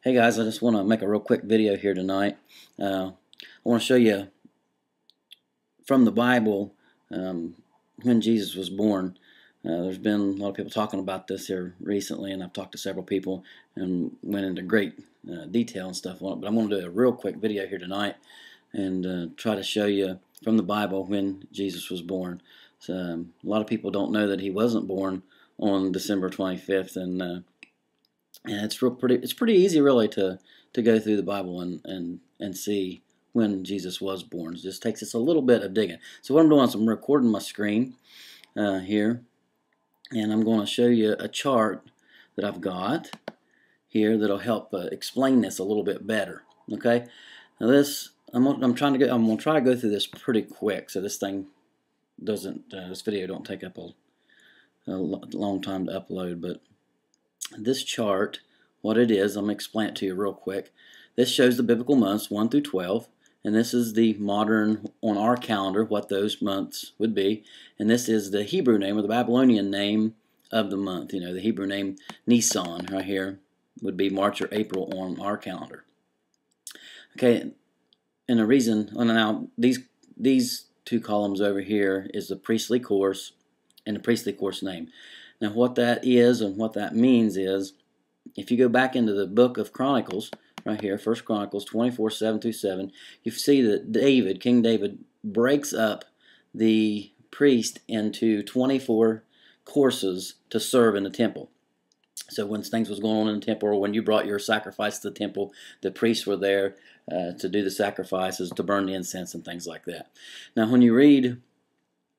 Hey guys, I just want to make a real quick video here tonight. I want to show you from the Bible when Jesus was born. There's been a lot of people talking about this here recently, and I've talked to several people and went into great detail and stuff on it. But I'm going to do a real quick video here tonight and try to show you from the Bible when Jesus was born. So, a lot of people don't know that he wasn't born on December 25th, and it's pretty easy really to go through the Bible and see when Jesus was born. It just takes us a little bit of digging. So what I'm doing is I'm recording my screen here, and I'm going to show you a chart that I've got here that'll help explain this a little bit better. Okay, now I'm going to try to go through this pretty quick, so this thing doesn't this video don't take up a long time to upload. But this chart, what it is, I'm going to explain it to you real quick. This shows the biblical months 1 through 12, and this is the modern, on our calendar, what those months would be. And this is the Hebrew name or the Babylonian name of the month. You know, the Hebrew name Nisan right here would be March or April on our calendar. Okay, and the reason, now these two columns over here is the priestly course and the priestly course name. Now what that is and what that means is, if you go back into the book of Chronicles, right here, 1 Chronicles 24, 7 through 7, you see that King David, breaks up the priest into 24 courses to serve in the temple. So when things was going on in the temple, or when you brought your sacrifice to the temple, the priests were there to do the sacrifices, to burn the incense and things like that. Now when you read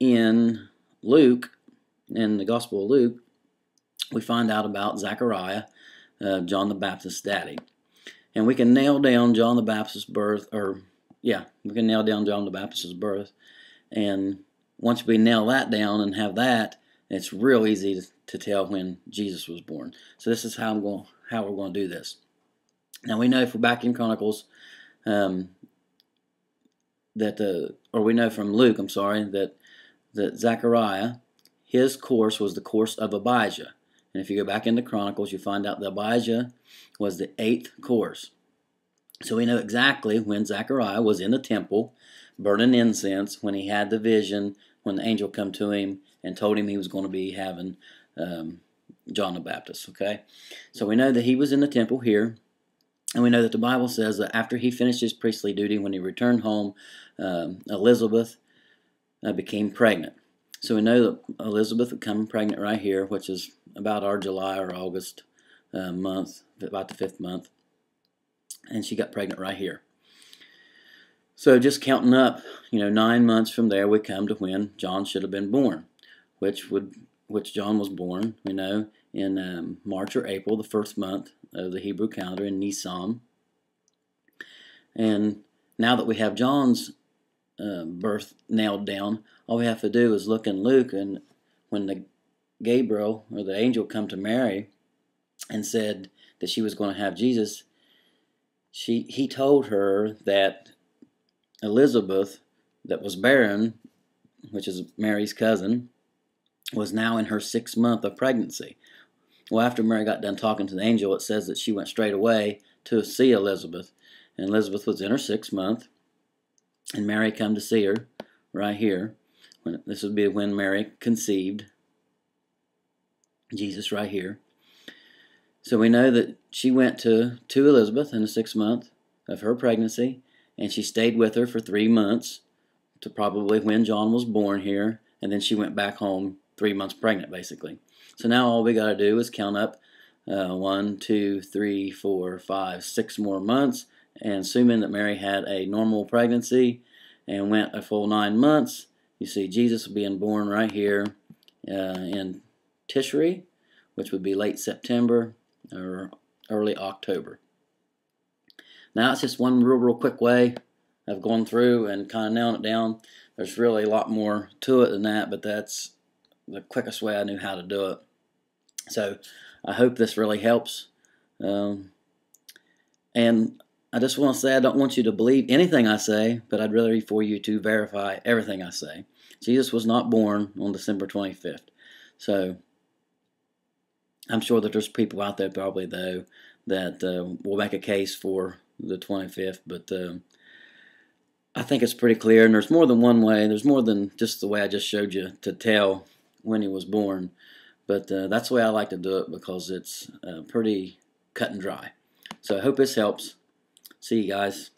in Luke, in the Gospel of Luke, we find out about Zacharias, John the Baptist's daddy. And we can nail down John the Baptist's birth, we can nail down John the Baptist's birth. And once we nail that down and have that, it's real easy to tell when Jesus was born. So this is how we're going to do this. Now we know, if we're back in Chronicles, we know from Luke, that Zacharias, his course was the course of Abijah. And if you go back into Chronicles, you find out that Abijah was the 8th course. So we know exactly when Zacharias was in the temple burning incense, when he had the vision, when the angel come to him and told him he was going to be having John the Baptist. Okay, so we know that he was in the temple here, and we know that the Bible says that after he finished his priestly duty, when he returned home, Elisabeth became pregnant. So we know that Elisabeth would come pregnant right here, which is about our July or August month, about the 5th month. And she got pregnant right here. So just counting up, 9 months from there, we come to when John should have been born, which John was born, we know, in March or April, the 1st month of the Hebrew calendar, in Nisan. And now that we have John's birth nailed down, all we have to do is look in Luke, and when the Gabriel, or the angel, come to Mary and said that she was going to have Jesus, he told her that Elisabeth, that was barren, which is Mary's cousin, was now in her 6th month of pregnancy. Well, after Mary got done talking to the angel, it says that she went straight away to see Elisabeth, and Elisabeth was in her 6th month, and Mary come to see her right here. This would be when Mary conceived Jesus right here. So we know that she went to Elisabeth in the 6th month of her pregnancy, and she stayed with her for 3 months, to probably when John was born here, and then she went back home 3 months pregnant, basically. So now all we got to do is count up 1, 2, 3, 4, 5, 6 more months, and assuming that Mary had a normal pregnancy and went a full 9 months, you see Jesus being born right here in Tishri, which would be late September or early October. Now it's just one real quick way of going through and kind of nailing it down. There's really a lot more to it than that, but that's the quickest way I knew how to do it. So I hope this really helps. And I just want to say, I don't want you to believe anything I say, but I'd rather for you to verify everything I say. Jesus was not born on December 25th. So I'm sure that there's people out there probably, though, that will make a case for the 25th, but I think it's pretty clear, and there's more than one way. There's more than just the way I just showed you to tell when he was born, but that's the way I like to do it because it's pretty cut and dry. So I hope this helps. See you guys.